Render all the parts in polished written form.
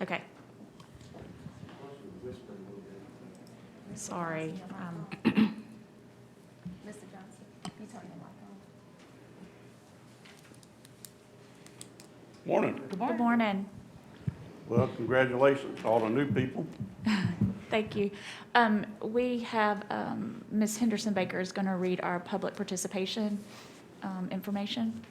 Okay. Sorry. Mr. Johnson, you turn the mic on. Morning. Good morning. Well, congratulations to all the new people. Thank you. We have Ms. Henderson Baker is going to read our public participation information.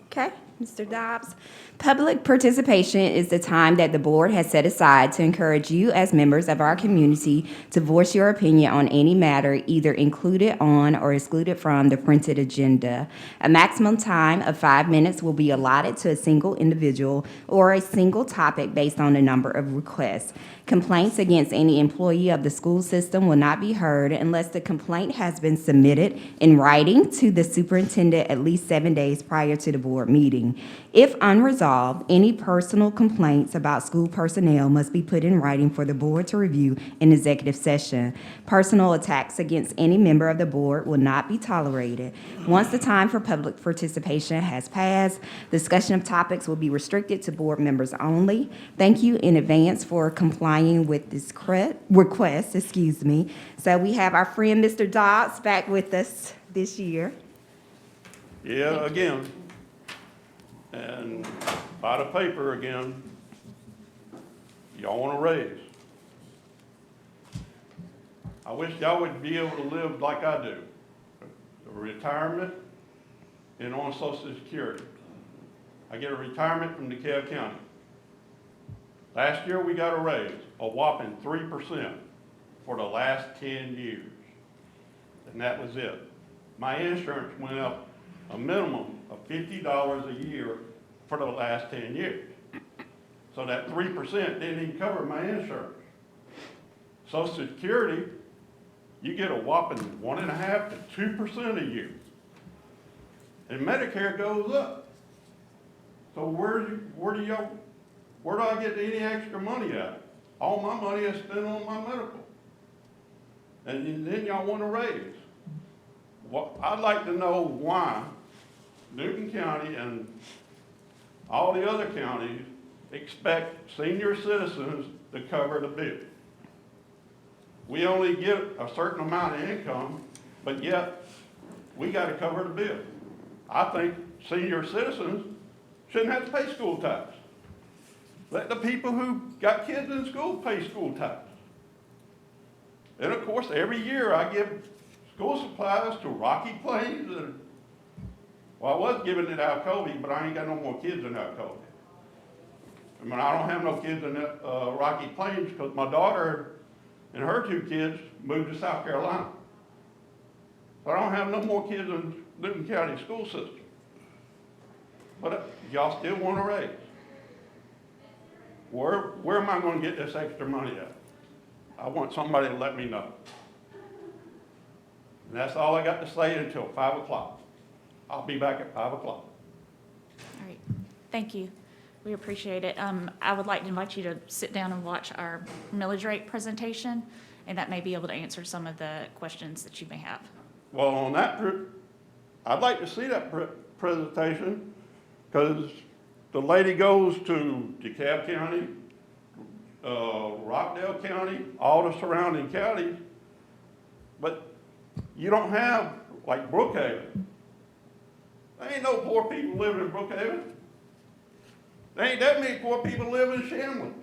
Okay, Mr. Dobbs. Public participation is the time that the board has set aside to encourage you as members of our community to voice your opinion on any matter either included on or excluded from the printed agenda. A maximum time of 5 minutes will be allotted to a single individual or a single topic based on the number of requests. Complaints against any employee of the school system will not be heard unless the complaint has been submitted in writing to the superintendent at least 7 days prior to the board meeting. If unresolved, any personal complaints about school personnel must be put in writing for the board to review in executive session. Personal attacks against any member of the board will not be tolerated. Once the time for public participation has passed, discussion of topics will be restricted to board members only. Thank you in advance for complying with this request. So we have our friend Mr. Dobbs back with us this year. Yeah, again. And by the paper again, y'all want to raise. I wish y'all would be able to live like I do. Retirement and on Social Security. I get a retirement from DeKalb County. Last year we got a raise, a whopping 3% for the last 10 years. And that was it. My insurance went up a minimum of $50 a year for the last 10 years. So that 3% didn't even cover my insurance. Social Security, you get a whopping 1.5% to 2% a year. And Medicare goes up. So where do I get any extra money at? All my money is spent on my medical. And then y'all want to raise. Well, I'd like to know why Newton County and all the other counties expect senior citizens to cover the bill. We only get a certain amount of income, but yet we got to cover the bill. I think senior citizens shouldn't have to pay school tax. Let the people who got kids in school pay school tax. And of course, every year I give school supplies to Rocky Plains. Well, I was giving it Alcovey, but I ain't got no more kids in Alcovey. I mean, I don't have no kids in Rocky Plains because my daughter and her 2 kids moved to South Carolina. So I don't have no more kids in Newton County school system. But y'all still want to raise. Where am I going to get this extra money at? I want somebody to let me know. And that's all I got to say until 5 o'clock. I'll be back at 5 o'clock. All right. Thank you. We appreciate it. I would like to invite you to sit down and watch our millage rate presentation, and that may be able to answer some of the questions that you may have. Well, on that, I'd like to see that presentation because the lady goes to DeKalb County, Rockdale County, all the surrounding counties, but you don't have, like, Brookhaven. There ain't no poor people living in Brookhaven. There ain't that many poor people living in Shamlin.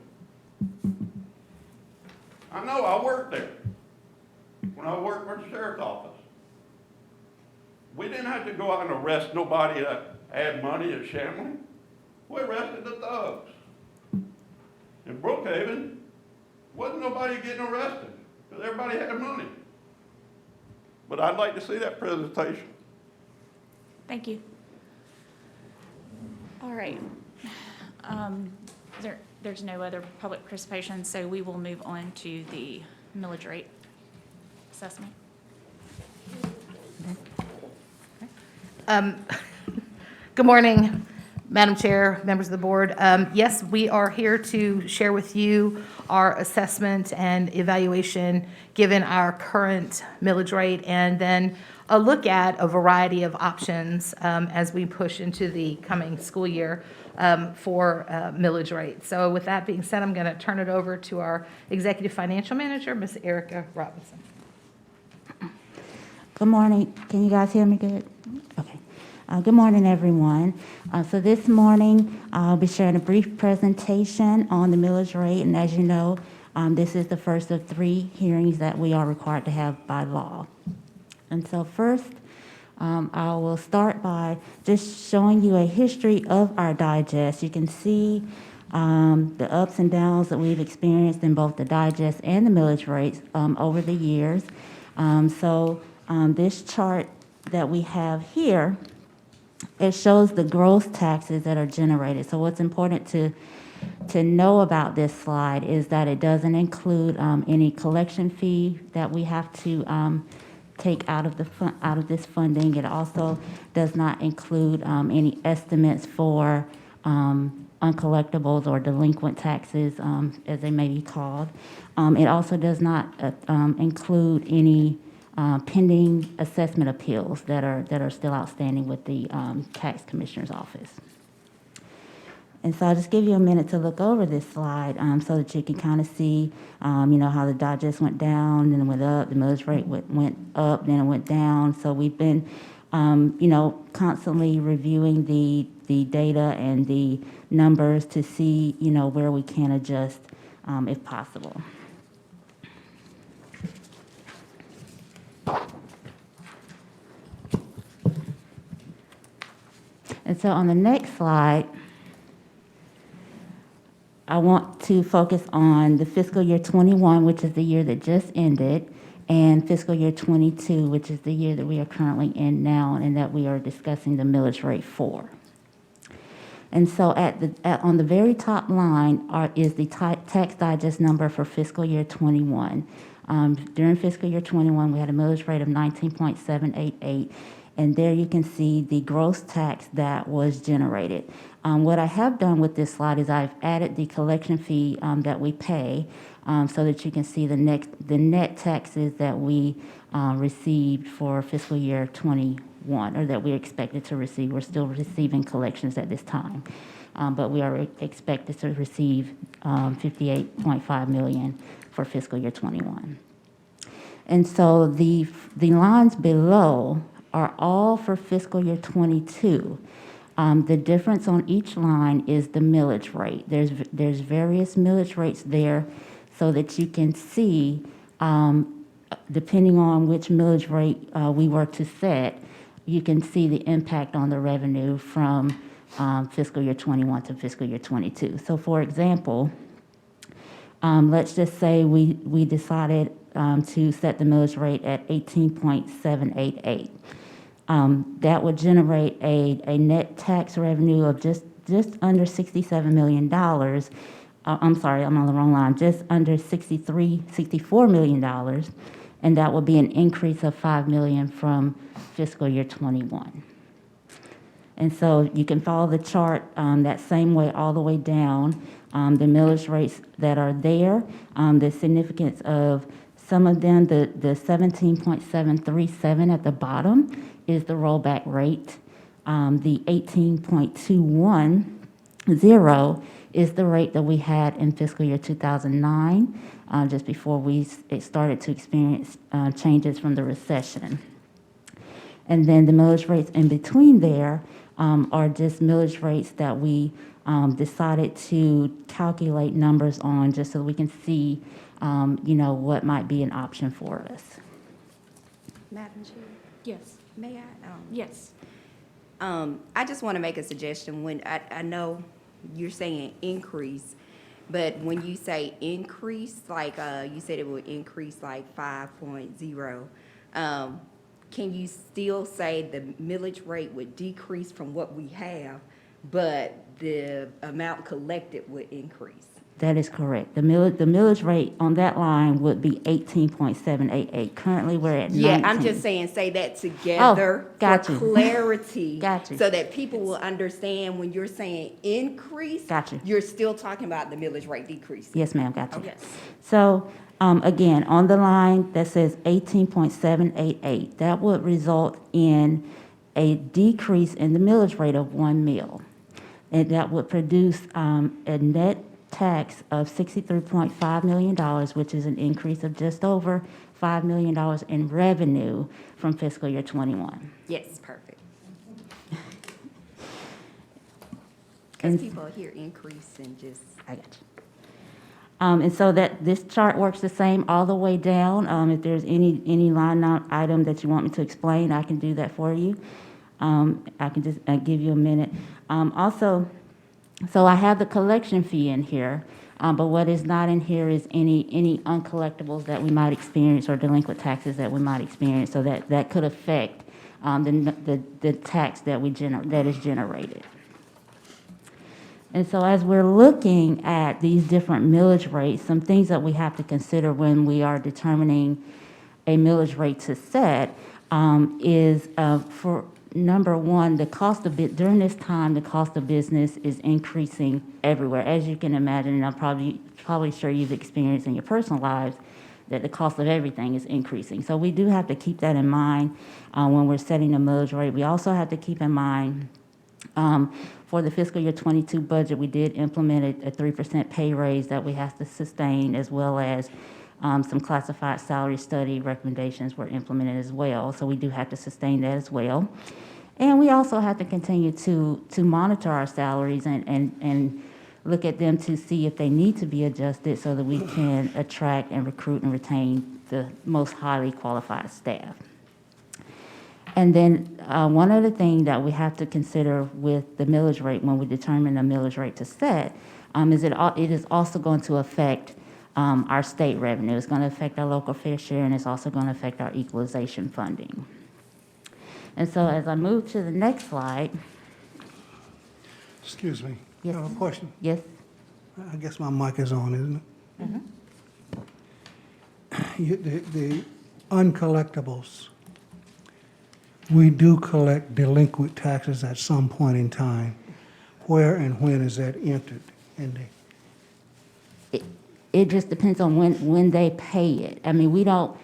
I know, I worked there when I worked for the sheriff's office. We didn't have to go out and arrest nobody that had money at Shamlin. We arrested the thugs. In Brookhaven, wasn't nobody getting arrested because everybody had money. But I'd like to see that presentation. Thank you. All right. There's no other public participation, so we will move on to the millage rate assessment. Good morning, Madam Chair, members of the board. Yes, we are here to share with you our assessment and evaluation given our current millage rate, and then a look at a variety of options as we push into the coming school year. for millage rate. So with that being said, I'm going to turn it over to our Executive Financial Manager, Ms. Erica Robinson. Good morning. Can you guys hear me good? Okay. Good morning, everyone. So this morning, I'll be sharing a brief presentation on the millage rate. And as you know, this is the first of 3 hearings that we are required to have by law. And so first, I will start by just showing you a history of our digest. You can see the ups and downs that we've experienced in both the digest and the millage rates over the years. This chart that we have here, it shows the gross taxes that are generated. So what's important to know about this slide is that it doesn't include any collection fee that we have to take out of this funding. It also does not include any estimates for uncollectibles or delinquent taxes, as they may be called. It also does not include any pending assessment appeals that are still outstanding with the tax commissioner's office. And so I'll just give you a minute to look over this slide so that you can kind of see, how the digest went down, then it went up, the millage rate went up, then it went down. So we've been, constantly reviewing the data and the numbers to see, where we can adjust if possible. And so on the next slide, I want to focus on the fiscal year 21, which is the year that just ended, and fiscal year 22, which is the year that we are currently in now and that we are discussing the millage rate for. And so on the very top line is the tax digest number for fiscal year 21. During fiscal year 21, we had a millage rate of 19.788, and there you can see the gross tax that was generated. What I have done with this slide is I've added the collection fee that we pay so that you can see the net taxes that we received for fiscal year 21, or that we're expected to receive. We're still receiving collections at this time, but we are expected to receive $58.5 million for fiscal year 21. And so the lines below are all for fiscal year 22. The difference on each line is the millage rate. There's various millage rates there so that you can see, depending on which millage rate we were to set, you can see the impact on the revenue from fiscal year 21 to fiscal year 22. So for example, let's just say we decided to set the millage rate at 18.788. That would generate a net tax revenue of just under $67 million. I'm sorry, I'm on the wrong line. Just under $64 million, and that would be an increase of $5 million from fiscal year 21. And so you can follow the chart that same way all the way down. The millage rates that are there, the significance of some of them, the 17.737 at the bottom is the rollback rate. The 18.210 is the rate that we had in fiscal year 2009, just before we started to experience changes from the recession. And then the millage rates in between there are just millage rates that we decided to calculate numbers on just so we can see, what might be an option for us. Madam Chair, Yes. may I? Yes. I just want to make a suggestion. When I know you're saying increase, but when you say increase, like you said it would increase like 5.0, can you still say the millage rate would decrease from what we have, but the amount collected would increase? That is correct. The millage rate on that line would be 18.788. Currently, we're at 19. Yeah, I'm just saying, say that together got for you. clarity. Got you. So that people will understand when you're saying increase, Got you. you're still talking about the millage rate decrease. Yes, ma'am, got you. Okay. Yes. So, again, on the line that says 18.788, that would result in a decrease in the millage rate of 1 mil. and that would produce a net tax of $63.5 million, which is an increase of just over $5 million in revenue from fiscal year '21. Yes, perfect. Because people hear increase and just. I got you. And so that this chart works the same all the way down. If there's any line item that you want me to explain, I can do that for you. I can just give you a minute. Also, so I have the collection fee in here, but what is not in here is any uncollectibles that we might experience or delinquent taxes that we might experience. So that could affect the tax that that is generated. And so as we're looking at these different millage rates, some things that we have to consider when we are determining a millage rate to set is for number one, the cost of it during this time, the cost of business is increasing everywhere. As you can imagine, and I'm probably sure you've experienced in your personal lives, that the cost of everything is increasing. So we do have to keep that in mind when we're setting the millage rate. We also have to keep in mind for the fiscal year '22 budget, we did implement a 3% pay raise that we have to sustain, as well as some classified salary study recommendations were implemented as well. So we do have to sustain that as well. And we also have to continue to monitor our salaries and look at them to see if they need to be adjusted so that we can attract and recruit and retain the most highly qualified staff. And then one other thing that we have to consider with the millage rate when we determine the millage rate to set is it is also going to affect our state revenue. It's going to affect our local fair share, and it's also going to affect our equalization funding. And so as I move to the next slide. Excuse me. Yes. I have a question. Yes? I guess my mic is on, isn't it? The uncollectibles, we do collect delinquent taxes at some point in time. Where and when is that entered in the? It just depends on when they pay it. I mean, we don't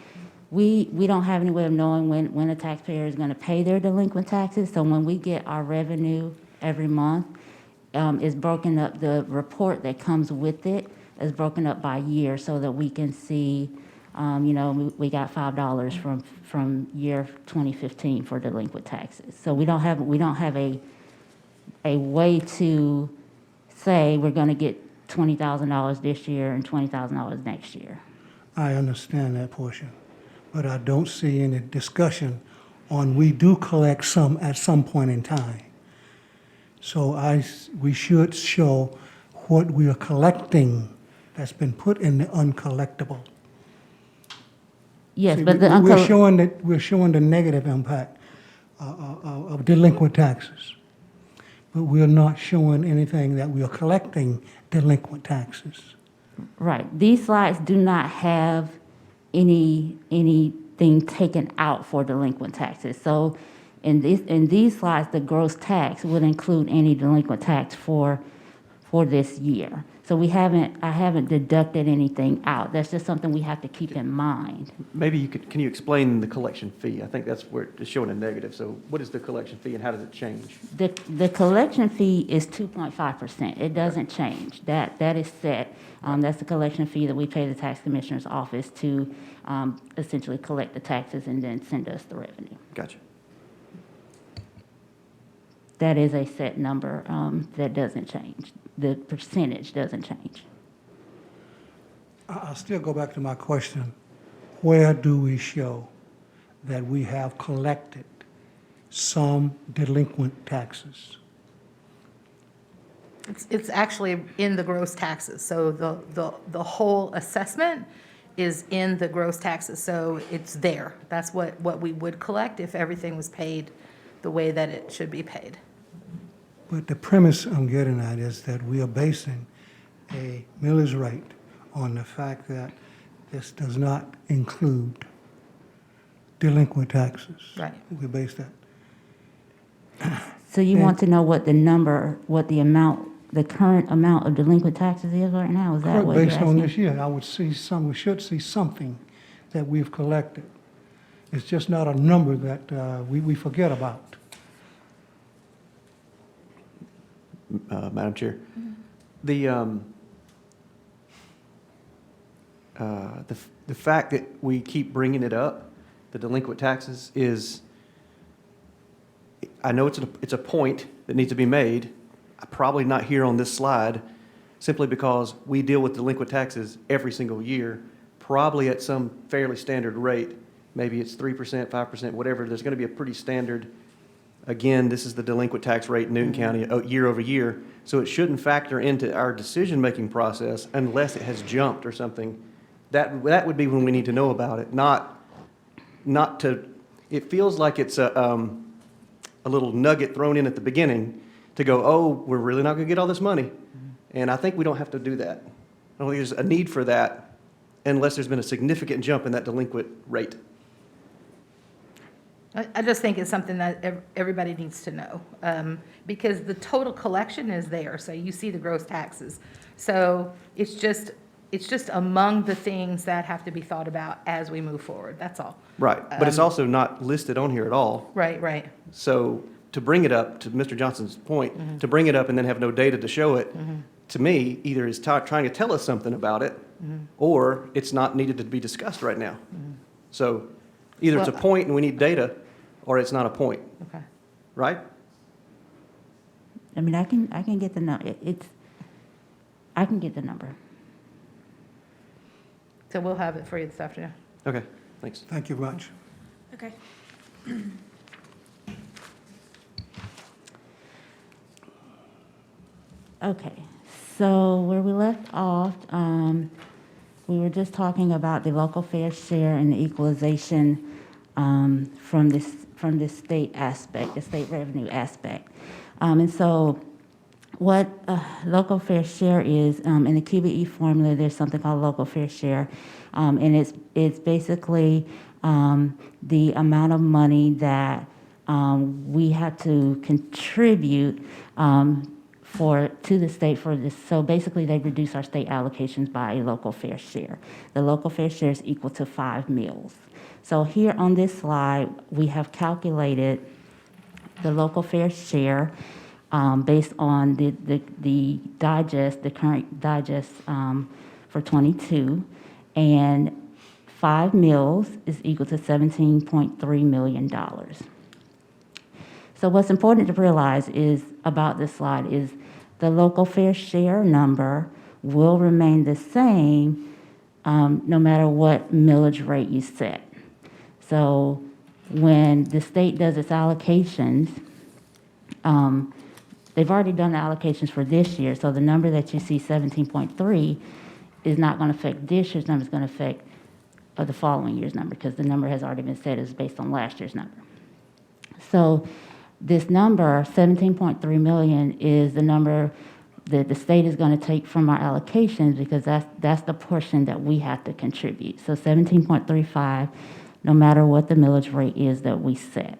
have any way of knowing when a taxpayer is going to pay their delinquent taxes. So when we get our revenue every month, it's broken up, the report that comes with it is broken up by year so that we can see, we got $5 from year 2015 for delinquent taxes. So we don't have a way to say we're going to get $20,000 this year and $20,000 next year. I understand that portion, but I don't see any discussion on we do collect some at some point in time. So we should show what we are collecting that's been put in the uncollectible. Yes, See, but we're showing the negative impact of delinquent taxes, but we're not showing anything that we are collecting delinquent taxes. right. These slides do not have anything taken out for delinquent taxes. So in these slides, the gross tax would include any delinquent tax for this year. So I haven't deducted anything out. That's just something we have to keep in mind. Maybe can you explain the collection fee? I think that's where it's showing a negative. So what is the collection fee and how does it change? The collection fee is 2.5%. It doesn't change. That is set. That's the collection fee that we pay the tax commissioner's office to essentially collect the taxes and then send us the revenue. Gotcha. That is a set number that doesn't change. The percentage doesn't change. I'll still go back to my question. Where do we show that we have collected some delinquent taxes? It's actually in the gross taxes. So the whole assessment is in the gross taxes. So it's there. That's what we would collect if everything was paid the way that it should be paid. But the premise I'm getting at is that we are basing a millage rate on the fact that this does not include delinquent taxes. Right. We base that. So you want to know what the current amount of delinquent taxes is right now? Is that what you're Based on asking? this year, we should see something that we've collected. It's just not a number that we forget about. Madam Chair. The fact that we keep bringing it up, the delinquent taxes, is, I know it's a point that needs to be made, probably not here on this slide, simply because we deal with delinquent taxes every single year, probably at some fairly standard rate. Maybe it's 3%, 5%, whatever. There's going to be a pretty standard, again, this is the delinquent tax rate in Newton County year over year. So it shouldn't factor into our decision-making process unless it has jumped or something. That would be when we need to know about it, not to, it feels like it's a little nugget thrown in at the beginning to go, oh, we're really not going to get all this money. And I think we don't have to do that. I don't think there's a need for that unless there's been a significant jump in that delinquent rate. I just think it's something that everybody needs to know, because the total collection is there, so you see the gross taxes. So it's just among the things that have to be thought about as we move forward, that's all. Right, but it's also not listed on here at all. Right, right. So to bring it up, to Mr. Johnson's point, to bring it up and then have no data to show it, to me, either is trying to tell us something about it, or it's not needed to be discussed right now. So either it's a Well, point and we need data, or it's not a point, Okay. right? I mean, I can get the I can get the number. So we'll have it for you this afternoon. Okay, thanks. Thank you much. Okay. Okay, so where we left off, we were just talking about the local fair share and the equalization from this state aspect, the state revenue aspect. And so what local fair share is, in the QBE formula, there's something called local fair share. And it's basically the amount of money that we have to contribute to the state for this. So basically, they reduce our state allocations by a local fair share. The local fair share is equal to 5 mills. So here on this slide, we have calculated the local fair share based on the digest, the current digest for 22, and 5 mills is equal to $17.3 million. So what's important to realize is about this slide is the local fair share number will remain the same no matter what millage rate you set. So when the state does its allocations, they've already done the allocations for this year, so the number that you see, 17.3, is not going to affect this year's number, it's going to affect the following year's number, because the number has already been set as based on last year's number. So this number, 17.3 million, is the number that the state is going to take from our allocations, because that's the portion that we have to contribute. So 17.35, no matter what the millage rate is that we set.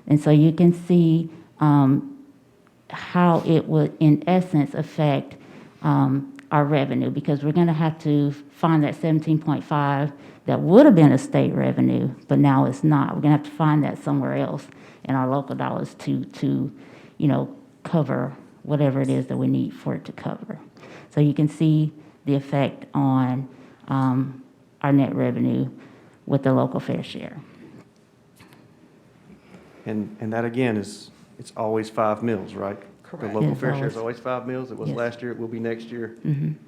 And so you can see how it would, in essence, affect our revenue, because we're going to have to find that 17.5 that would have been a state revenue, but now it's not. We're going to have to find that somewhere else in our local dollars to cover whatever it is that we need for it to cover. So you can see the effect on our net revenue with the local fair share. And that, again, it's always 5 mills, right? Correct. The local Yes, fair share always. is always 5 mills. It was Yes. last year, it will be next year.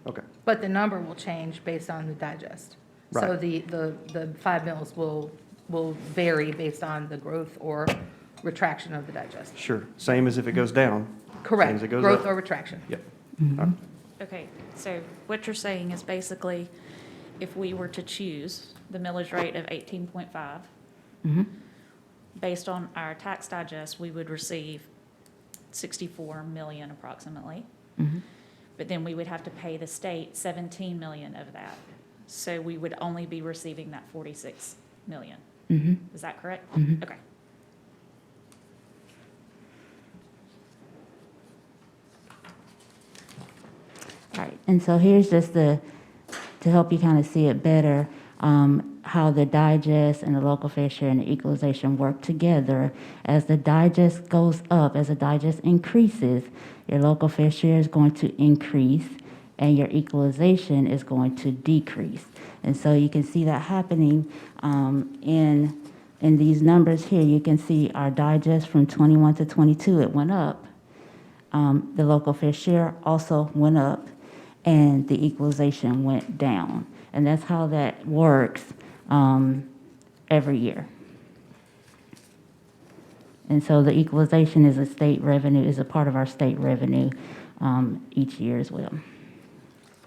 Okay, But the number will change based on the digest. So Right. the 5 mills will vary based on the growth or retraction of the digest. sure. Same as if it goes down. Same Correct, as it goes growth up. or retraction. Yep. All right. Okay, so what you're saying is basically, if we were to choose the millage rate of 18.5, based on our tax digest, we would receive 64 million approximately. But then we would have to pay the state 17 million of that. So we would only be receiving that 46 million. Is that correct? Okay. All right, and so here's just to help you kind of see it better. how the digest and the local fair share and the equalization work together. As the digest goes up, as the digest increases, your local fair share is going to increase and your equalization is going to decrease. And so you can see that happening in these numbers here. You can see our digest from 21 to 22, it went up. The local fair share also went up, and the equalization went down. And that's how that works every year. And so the equalization is a state revenue, is a part of our state revenue each year as well.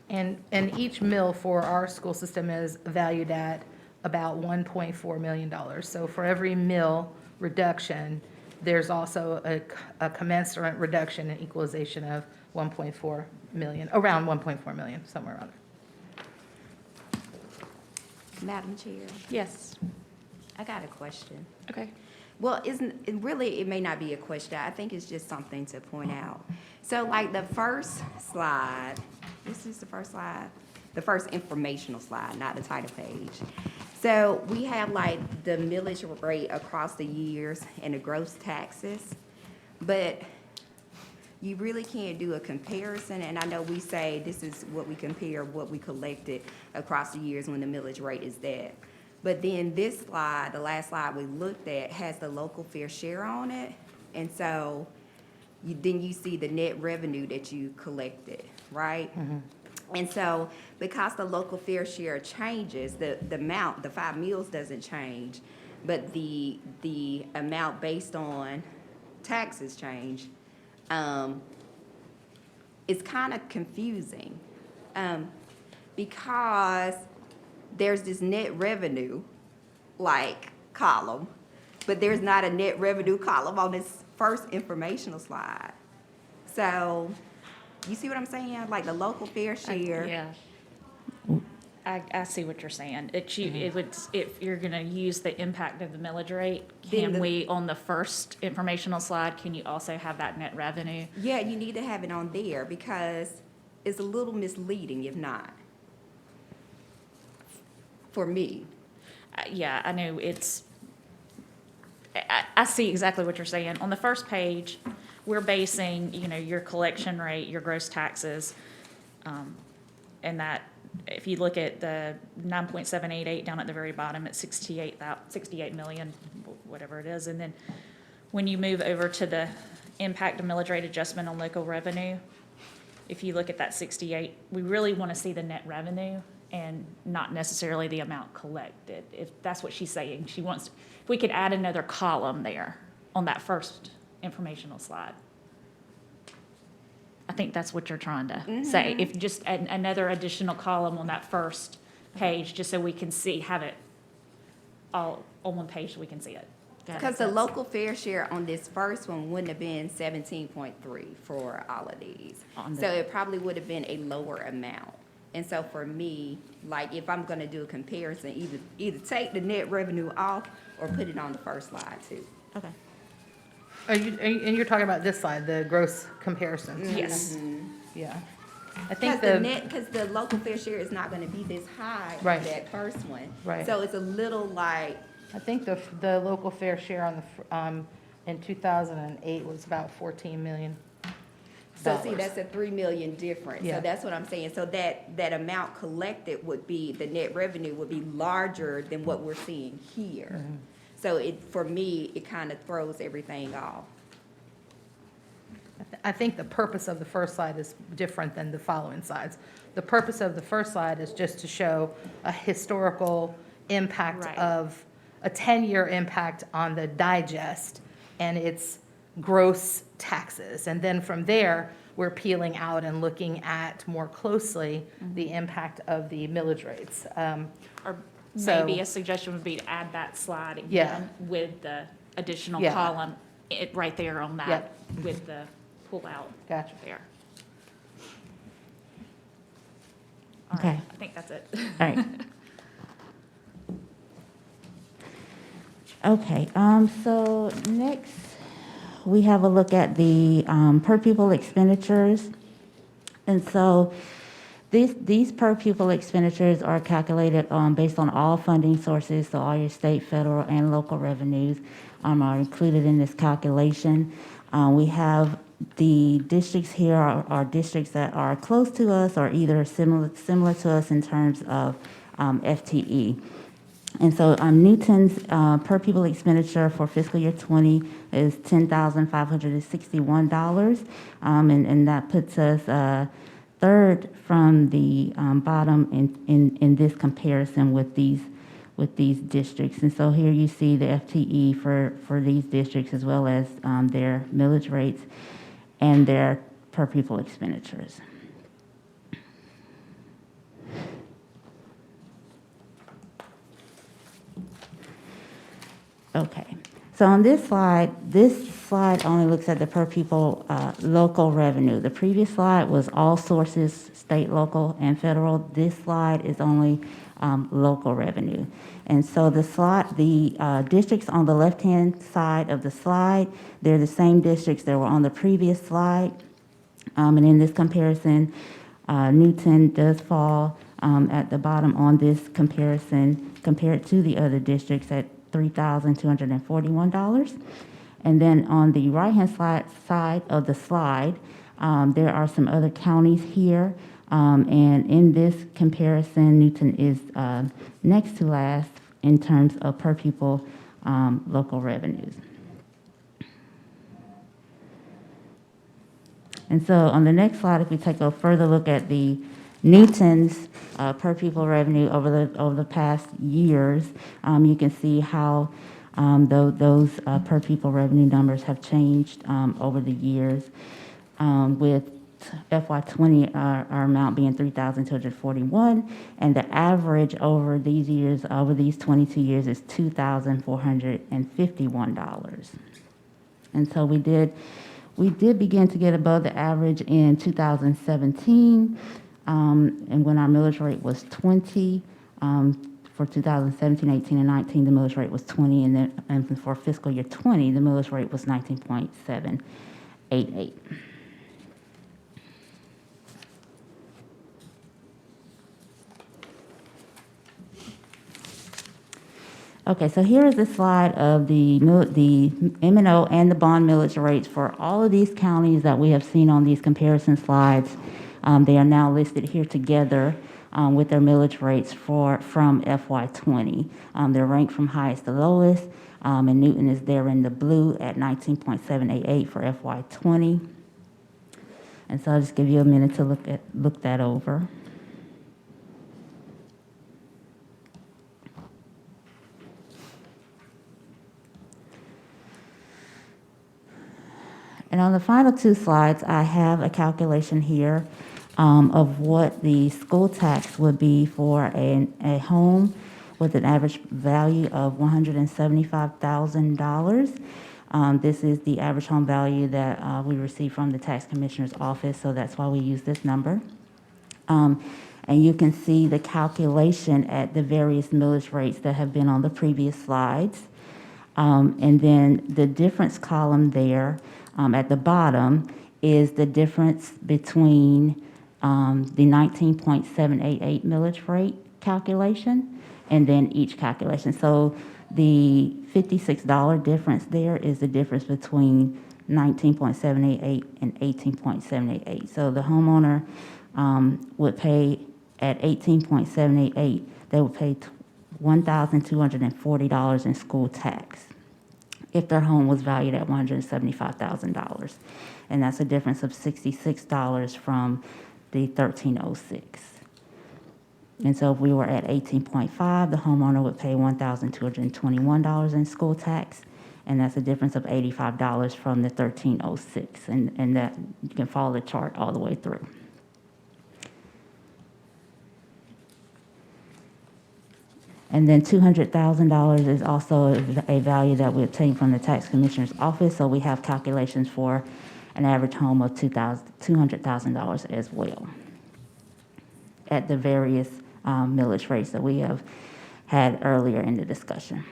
And each mill for our school system is valued at about $1.4 million. So for every mill reduction, there's also a commensurate reduction in equalization of 1.4 million, around 1.4 million, somewhere around there. Madam Chair, Yes. I got a question. Okay. Well, it may not be a question. I think it's just something to point out. So like the first slide, this is the first slide, the first informational slide, not the title page. So we have like the millage rate across the years and the gross taxes, but you really can't do a comparison. And I know we say this is what we compare, what we collected across the years when the millage rate is that. But then this slide, the last slide we looked at, has the local fair share on it. And so then you see the net revenue that you collected, right? And so because the local fair share changes, the amount, the 5 mills doesn't change, but the amount based on taxes change, it's kind of confusing because there's this net revenue like column, but there's not a net revenue column on this first informational slide. So you see what I'm saying? Like the local fair share. Yeah. I see what you're saying. It would, if you're gonna use the impact of the millage rate, Then can we, on the first informational slide, can you also have that net revenue? Yeah, you need to have it on there because it's a little misleading if not. For me. Yeah, I know it's, I see exactly what you're saying. On the first page, we're basing, your collection rate, your gross taxes, and that, if you look at the 9.788 down at the very bottom, it's 68 million, whatever it is. And then when you move over to the impact of millage rate adjustment on local revenue, if you look at that 68, we really want to see the net revenue and not necessarily the amount collected. If that's what she's saying, she wants, if we could add another column there on that first informational slide. I think that's what you're trying to say. If just another additional column on that first page, just so we can have it all on one page so we can see it. Because the local fair share on this first one wouldn't have been 17.3 for all of these. So it probably would have been a lower amount. And so for me, like if I'm gonna do a comparison, either take the net revenue off or put it on the first slide too. Okay. And you're talking about this slide, the gross comparisons? Yes. Yeah. I think Because the local fair share is not gonna be this high for Right. that first one. Right. So it's a little like, I think the local fair share on the, in 2008 was about 14 million. so see, that's a 3 million difference. Yeah. So that's what I'm saying. So that amount collected would be, the net revenue would be larger than what we're seeing here. So for me, it kind of throws everything off. I think the purpose of the first slide is different than the following slides. The purpose of the first slide is just to show a historical impact Right. of, a 10-year impact on the digest and its gross taxes. And then from there, we're peeling out and looking at more closely the impact of the millage rates. Or So- maybe a suggestion would be to add that slide Yeah. again with the additional Yeah. column, right there on that, Yep. with the pull-out Gotcha. there. All right, Okay. I think that's it. All right. Okay, so next, we have a look at the per pupil expenditures. And so These per pupil expenditures are calculated based on all funding sources, so all your state, federal, and local revenues are included in this calculation. We have the districts here are districts that are close to us or either similar to us in terms of FTE. And so Newton's per pupil expenditure for fiscal year 20 is $10,561, and that puts us third from the bottom in this comparison with these districts. And so here you see the FTE for these districts as well as their millage rates and their per pupil expenditures. Okay, so on this slide only looks at the per pupil local revenue. The previous slide was all sources, state, local, and federal. This slide is only local revenue. And so the districts on the left-hand side of the slide, they're the same districts that were on the previous slide. And in this comparison, Newton does fall at the bottom on this comparison compared to the other districts at $3,241. And then on the right-hand side of the slide, there are some other counties here. And in this comparison, Newton is next to last in terms of per pupil local revenues. And so on the next slide, if we take a further look at the Newton's per pupil revenue over the past years, you can see how those per pupil revenue numbers have changed over the years. With FY20, our amount being $3,241, and the average over these years, over these 22 years, is $2,451. And so we did begin to get above the average in 2017. And when our millage rate was 20, for 2017, 18, and 19, the millage rate was 20, and for fiscal year 20, the millage rate was 19.788. Okay, so here is a slide of the M&O and the bond millage rates for all of these counties that we have seen on these comparison slides. They are now listed here together with their millage rates from FY20. They're ranked from highest to lowest, and Newton is there in the blue at 19.788 for FY20. And so I'll just give you a minute to look that over. And on the final two slides, I have a calculation here of what the school tax would be for a home with an average value of $175,000. This is the average home value that we receive from the tax commissioner's office, so that's why we use this number. And you can see the calculation at the various millage rates that have been on the previous slides. And then the difference column there at the bottom is the difference between the 19.788 millage rate calculation and then each calculation. So the $56 difference there is the difference between 19.788 and 18.788. So the homeowner would pay at 18.788, they would pay $1,240 in school tax if their home was valued at $175,000. And that's a difference of $66 from the 1306. And so if we were at 18.5, the homeowner would pay $1,221 in school tax, and that's a difference of $85 from the 1306. And that you can follow the chart all the way through. And then $200,000 is also a value that we obtain from the tax commissioner's office. So we have calculations for an average home of $200,000 as well at the various millage rates that we have had earlier in the discussion.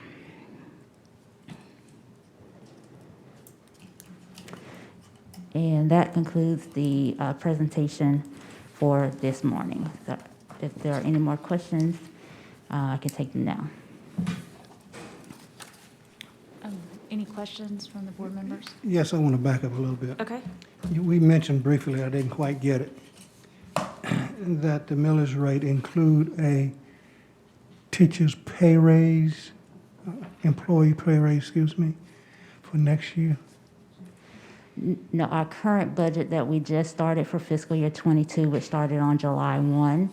And that concludes the presentation for this morning. So if there are any more questions, I can take them now. Any questions from the board members? Yes, I want to back up a little bit. Okay. We mentioned briefly, I didn't quite get it, that the millage rate include a teacher's pay raise, employee pay raise, excuse me, for next year. No, our current budget that we just started for fiscal year '22, which started on July 1,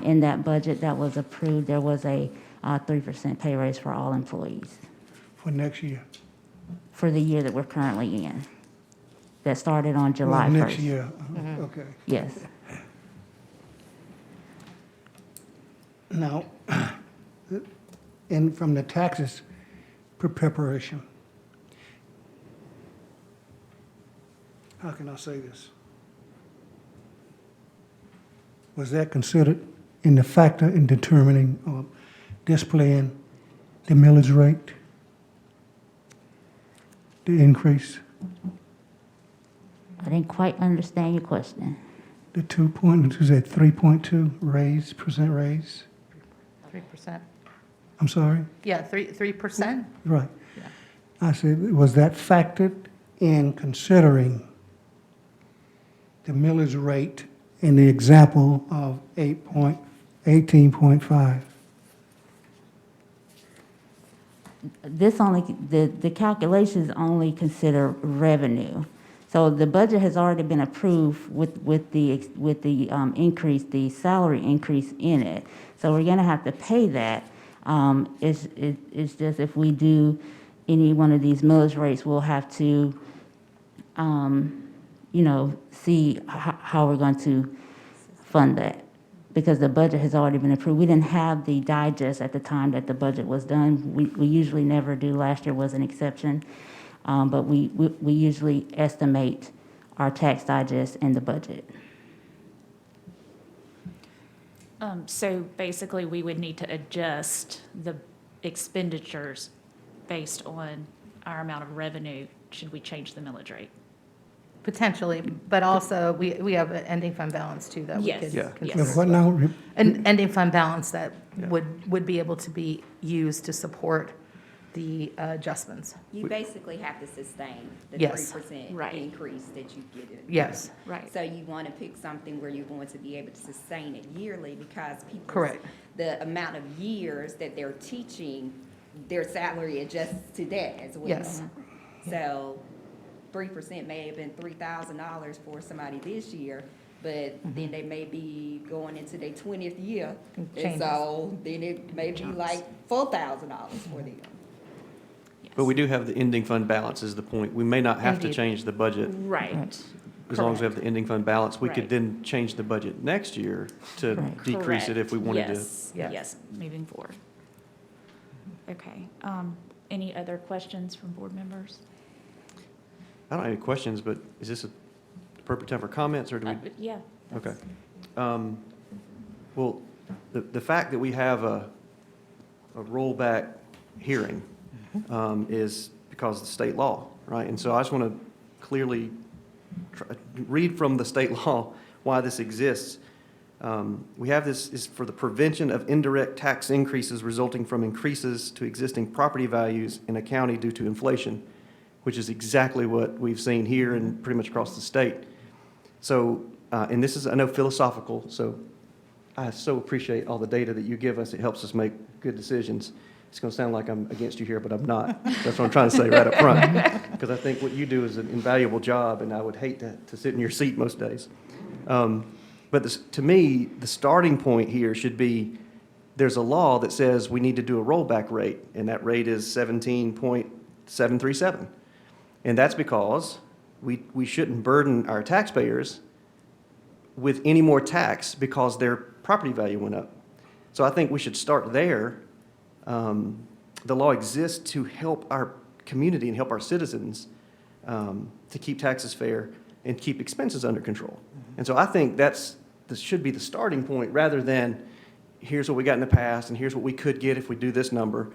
in that budget that was approved, there was a 3% pay raise for all employees For next year. for the year that we're currently in. That started on July 1st. Next year, okay. Yes. Now, and from the taxes preparation, how can I say this? Was that considered in the factor in determining or displaying the millage rate? The increase, I didn't quite understand your question. the 3.2 raise, percent raise? 3%. I'm sorry? Yeah, 3%? Right. Yeah. I said, was that factored in considering the millage rate in the example of 18.5? This only, the calculations only consider revenue. So the budget has already been approved with the increase, the salary increase in it. So we're gonna have to pay that. It's just if we do any one of these millage rates, we'll have to, see how we're going to fund that. Because the budget has already been approved. We didn't have the digest at the time that the budget was done. We usually never do. Last year was an exception. But we usually estimate our tax digest in the budget. So basically, we would need to adjust the expenditures based on our amount of revenue, should we change the millage rate? Potentially, but also we have an ending fund balance too that we Yes, could Yeah. consider. yes. What now? An ending fund balance that Yeah. would be able to be used to support the adjustments. You basically have to sustain the Yes. 3% Right. increase that you get it. Yes, Right. So you want to pick something where you're going to be able to sustain it yearly because people. Correct. The amount of years that they're teaching, their salary adjusts to that as well. Yes. So 3% may have been $3,000 for somebody this year, but then they may be going into their 20th year. It And changes. so then it may be like $4,000 for them. But we do have the ending fund balance is the point. We may not have to Indeed. change the budget. Right. As long as we have the ending fund balance, we could Right. then change the budget next year to Correct. decrease it if we wanted to. Yes, Yes. yes, moving forward. Okay, any other questions from board members? I don't have any questions, but is this a appropriate time for comments, or do we? Yeah. Okay. that's- Well, the fact that we have a rollback hearing is because of the state law, right? And so I just want to clearly read from the state law why this exists. We have this is for the prevention of indirect tax increases resulting from increases to existing property values in a county due to inflation, which is exactly what we've seen here and pretty much across the state. So, and this is, I know, philosophical, so I so appreciate all the data that you give us. It helps us make good decisions. It's going to sound like I'm against you here, but I'm not. That's what I'm trying to say right up front, because I think what you do is an invaluable job, and I would hate to sit in your seat most days. But to me, the starting point here should be, there's a law that says we need to do a rollback rate, and that rate is 17.737. And that's because we shouldn't burden our taxpayers with any more tax because their property value went up. So I think we should start there. The law exists to help our community and help our citizens to keep taxes fair and keep expenses under control. And so I think this should be the starting point rather than here's what we got in the past and here's what we could get if we do this number.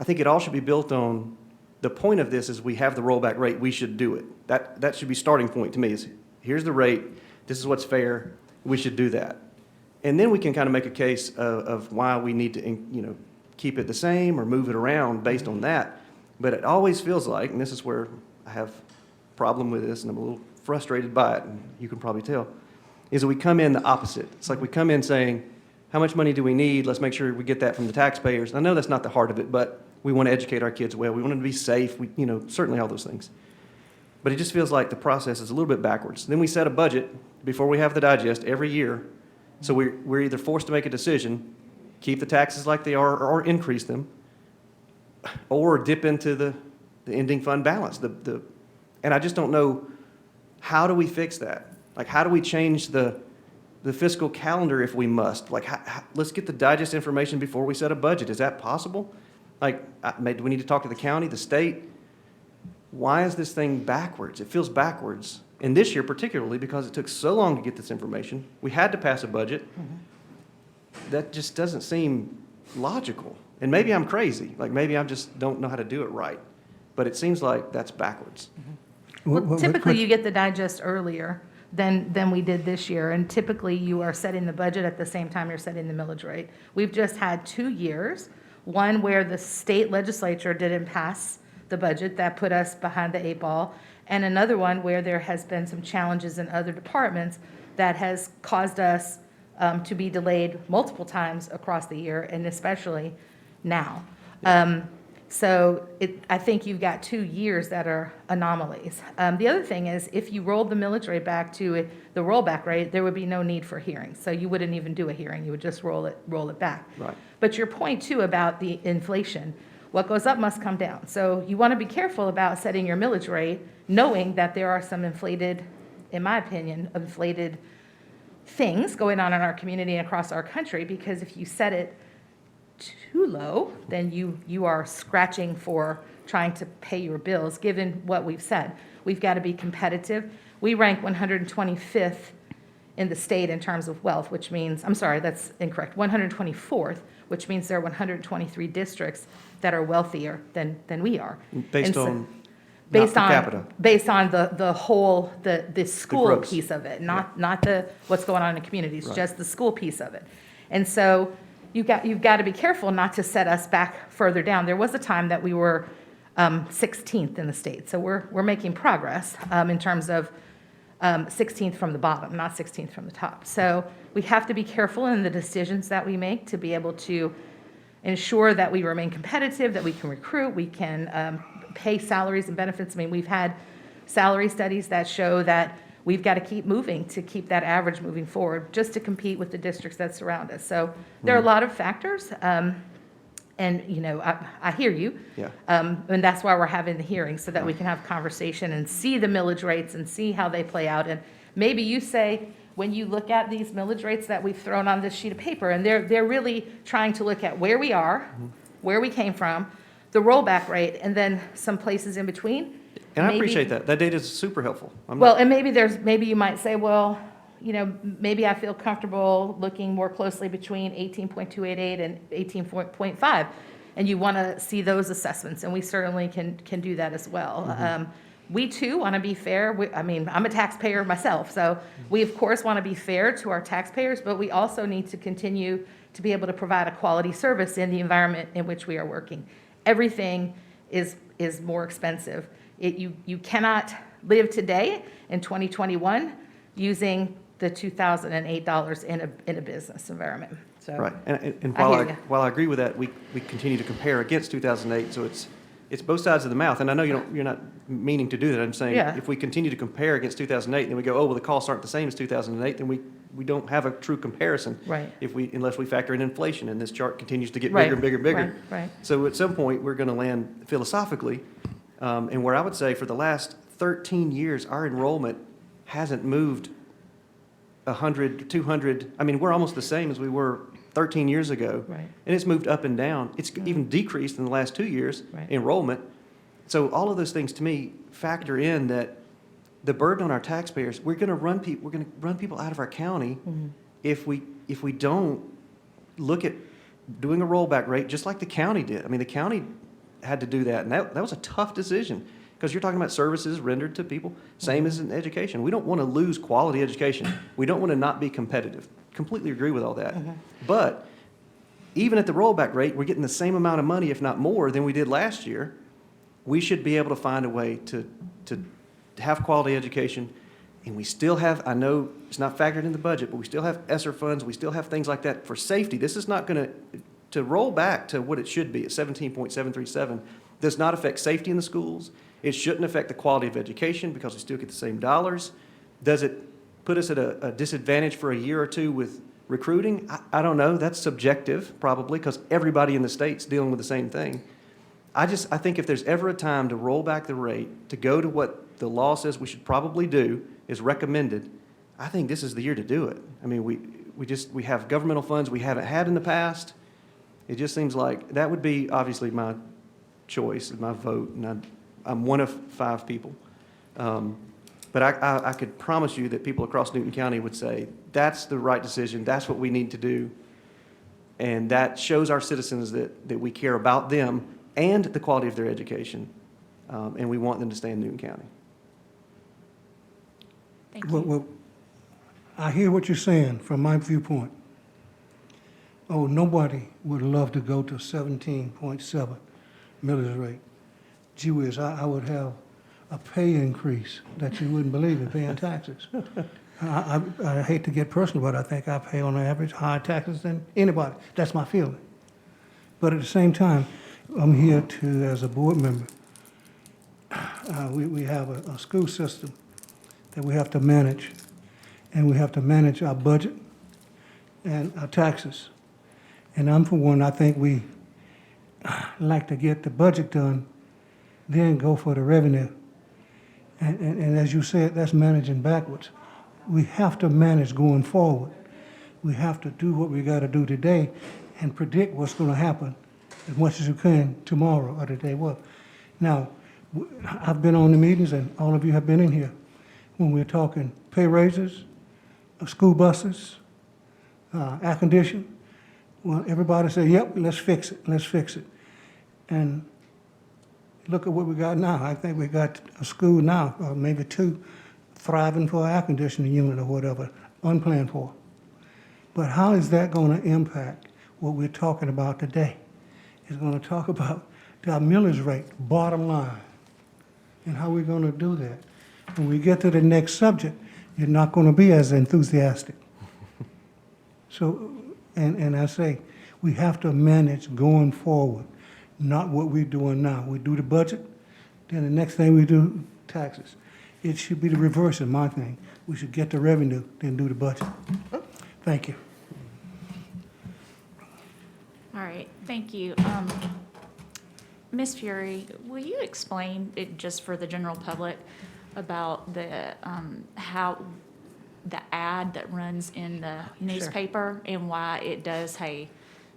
I think it all should be built on the point of this is we have the rollback rate, we should do it. That should be starting point to me is here's the rate, this is what's fair. we should do that. And then we can kind of make a case of why we need to, you know, keep it the same or move it around based on that. But it always feels like, and this is where I have a problem with this, and I'm a little frustrated by it, and you can probably tell, is that we come in the opposite. It's like we come in saying, how much money do we need? Let's make sure we get that from the taxpayers. I know that's not the heart of it, but we want to educate our kids well. We want them to be safe. We, you know, certainly all those things. But it just feels like the process is a little bit backwards. Then we set a budget before we have the digest every year. So we're either forced to make a decision, keep the taxes like they are or increase them, or dip into the ending fund balance. And I just don't know, how do we fix that? Like, how do we change the fiscal calendar if we must? Like, let's get the digest information before we set a budget. Is that possible? Like, do we need to talk to the county, the state? Why is this thing backwards? It feels backwards. And this year particularly, because it took so long to get this information, we had to pass a budget. That just doesn't seem logical. And maybe I'm crazy. Like, maybe I just don't know how to do it right. But it seems like that's backwards. Well, typically, you get the digest earlier than we did this year, and typically, you are setting the budget at the same time you're setting the millage rate. We've just had 2 years, one where the state legislature didn't pass the budget, that put us behind the 8 ball, and another one where there has been some challenges in other departments that has caused us to be delayed multiple times across the year, and especially now. So I think you've got 2 years that are anomalies. The other thing is, if you rolled the millage rate back to the rollback rate, there would be no need for hearings. So you wouldn't even do a hearing. You would just roll it back. Right. But your point, too, about the inflation, what goes up must come down. So you want to be careful about setting your millage rate, knowing that there are some inflated, in my opinion, inflated things going on in our community and across our country, because if you set it too low, then you are scratching for trying to pay your bills, given what we've said. We've got to be competitive. We rank 125th in the state in terms of wealth, which means, I'm sorry, that's incorrect, 124th, which means there are 123 districts that are wealthier than we are. Based And so- on, Based not on, per capita. based on the whole, the school gross. piece of it, not the, what's going on in the communities, Right. just the school piece of it. And so you've got to be careful not to set us back further down. There was a time that we were 16th in the state, so we're making progress in terms of 16th from the bottom, not 16th from the top. So we have to be careful in the decisions that we make to be able to ensure that we remain competitive, that we can recruit, we can pay salaries and benefits. I mean, we've had salary studies that show that we've got to keep moving to keep that average moving forward, just to compete with the districts that surround us. So there are a lot of factors, and, you know, I hear you. Yeah. And that's why we're having the hearing, so that we can have conversation and see the millage rates and see how they play out. And maybe you say, when you look at these millage rates that we've thrown on this sheet of paper, and they're really trying to look at where we are, where we came from, the rollback rate, and then some places in between. And I Maybe- appreciate that. That data is super helpful. Well, and maybe you might say, well, you know, maybe I feel comfortable looking more closely between 18.288 and 18.5, and you want to see those assessments, and we certainly can do that as well. We too want to be fair. I mean, I'm a taxpayer myself, so we of course want to be fair to our taxpayers, but we also need to continue to be able to provide a quality service in the environment in which we are working. Everything is more expensive. You cannot live today in 2021 using the $2,008 in a business environment. So, Right. And I hear ya. while I agree with that, we continue to compare against 2008, so it's both sides of the mouth. And I know you're not meaning to do that. I'm saying, Yeah. if we continue to compare against 2008, and then we go, oh, well, the costs aren't the same as 2008, then we don't have a true comparison. Right. Unless we factor in inflation, and this chart continues to get Right. bigger and bigger and bigger. Right. So at some point, we're going to land philosophically, and where I would say for the last 13 years, our enrollment hasn't moved 100, 200. I mean, we're almost the same as we were 13 years ago. Right. And it's moved up and down. It's even decreased in the last 2 years, Right. enrollment. So all of those things, to me, factor in that the burden on our taxpayers, we're going to run people out of our county if we don't look at doing a rollback rate, just like the county did. I mean, the county had to do that, and that was a tough decision. Because you're talking about services rendered to people, same as in education. We don't want to lose quality education. We don't want to not be competitive. Completely agree with all that. But even at the rollback rate, we're getting the same amount of money, if not more, than we did last year. We should be able to find a way to have quality education. And we still have, I know it's not factored in the budget, but we still have ESSER funds, we still have things like that for safety. This is not going to roll back to what it should be at 17.737, does not affect safety in the schools. It shouldn't affect the quality of education because we still get the same dollars. Does it put us at a disadvantage for a year or two with recruiting? I don't know. That's subjective, probably, because everybody in the state's dealing with the same thing. I think if there's ever a time to roll back the rate, to go to what the law says we should probably do, is recommended, I think this is the year to do it. I mean, we have governmental funds we haven't had in the past. It just seems like that would be obviously my choice, my vote, and I'm one of 5 people. But I could promise you that people across Newton County would say, that's the right decision, that's what we need to do. And that shows our citizens that we care about them and the quality of their education, and we want them to stay in Newton County. Thank you. Well, I hear what you're saying from my viewpoint. Oh, nobody would love to go to 17.7 millage rate. Gee whiz, I would have a pay increase that you wouldn't believe in paying taxes. I hate to get personal, but I think I pay on average higher taxes than anybody. That's my feeling. But at the same time, I'm here to, as a board member, we have a school system that we have to manage, and we have to manage our budget and our taxes. And I'm for one, I think we like to get the budget done, then go for the revenue. And as you said, that's managing backwards. We have to manage going forward. We have to do what we got to do today and predict what's going to happen as much as you can tomorrow or the day what. Now, I've been on the meetings, and all of you have been in here, when we're talking pay raises, school buses, air conditioning. Well, everybody say, yep, let's fix it, let's fix it. And look at what we got now. I think we got a school now, or maybe 2, thriving for an air conditioning unit or whatever, unplanned for. But how is that going to impact what we're talking about today? It's going to talk about our millage rate, bottom line, and how we're going to do that. When we get to the next subject, you're not going to be as enthusiastic. So, and I say, we have to manage going forward, not what we're doing now. We do the budget, then the next thing we do, taxes. It should be the reverse in my thing. We should get the revenue, then do the budget. Thank you. All right, thank you. Ms. Fury, will you explain it just for the general public about the, how the ad that runs in the newspaper and why it does a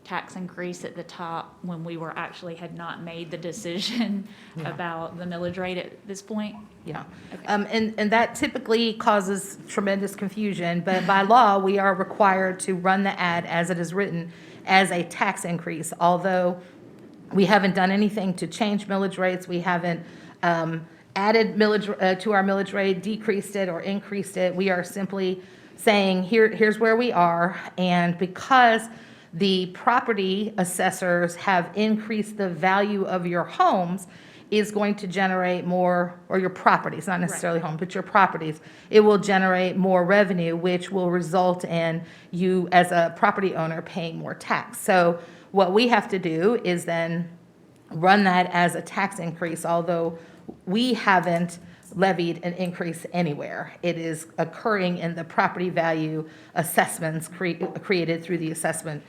tax increase at the top when we were actually had not made the decision about the millage rate at this point? Yeah. Okay. And that typically causes tremendous confusion, but by law, we are required to run the ad as it is written as a tax increase, although we haven't done anything to change millage rates. We haven't added millage to our millage rate, decreased it, or increased it. We are simply saying, here's where we are, and because the property assessors have increased the value of your homes, is going to generate more, or your properties, not necessarily home, but your properties. It will generate more revenue, which will result in you as a property owner paying more tax. So what we have to do is then run that as a tax increase, although we haven't levied an increase anywhere. It is occurring in the property value assessments created through the assessment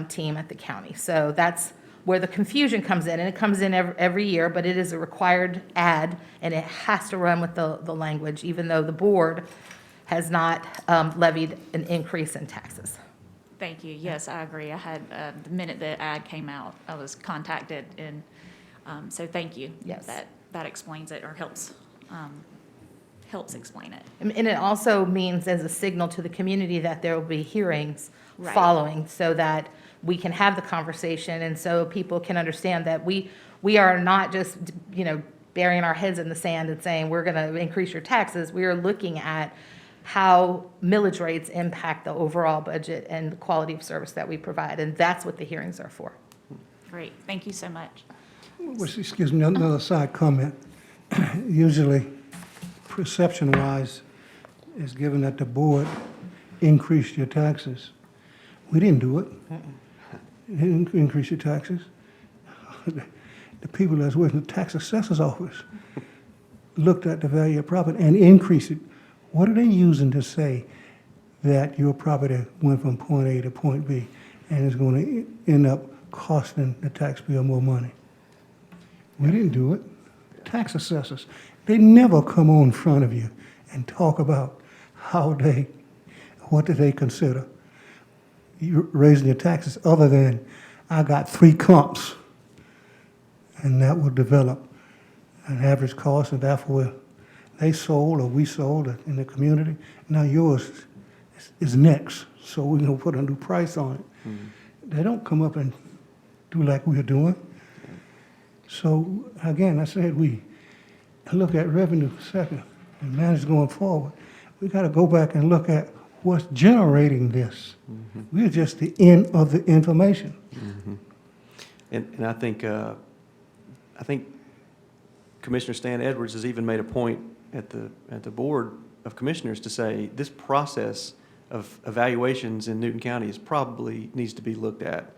team at the county. So that's where the confusion comes in, and it comes in every year, but it is a required ad, and it has to run with the language, even though the board has not levied an increase in taxes. Thank you. Yes, I agree. I had, the minute the ad came out, I was contacted, and so thank you. Yes. That explains it, or helps explain it. And it also means as a signal to the community that there will be hearings Right. following, so that we can have the conversation, and so people can understand that we are not just, burying our heads in the sand and saying, we're going to increase your taxes. We are looking at how millage rates impact the overall budget and the quality of service that we provide. And that's what the hearings are for. Great, thank you so much. Excuse me, another side comment. Usually, perception-wise, is given that the board increased your taxes. We didn't do it. We didn't increase your taxes. The people that's working the tax assessor's office looked at the value of property and increased it. What are they using to say that your property went from point A to point B and is going to end up costing the taxpayer more money? We didn't do it. Tax assessors, they never come on in front of you and talk about what do they consider you raising your taxes other than, I got 3 comps, and that will develop an average cost, and therefore they sold or we sold it in the community. Now yours is next, so we're gonna put a new price on it. Mm-hmm. They don't come up and do like we're doing. So again, I said we look at revenue second and manage going forward. We got to go back and look at what's generating this. Mm-hmm. We're just the end of the information. Mm-hmm. And I think Commissioner Stan Edwards has even made a point at the Board of Commissioners to say this process of evaluations in Newton County is probably needs to be looked at.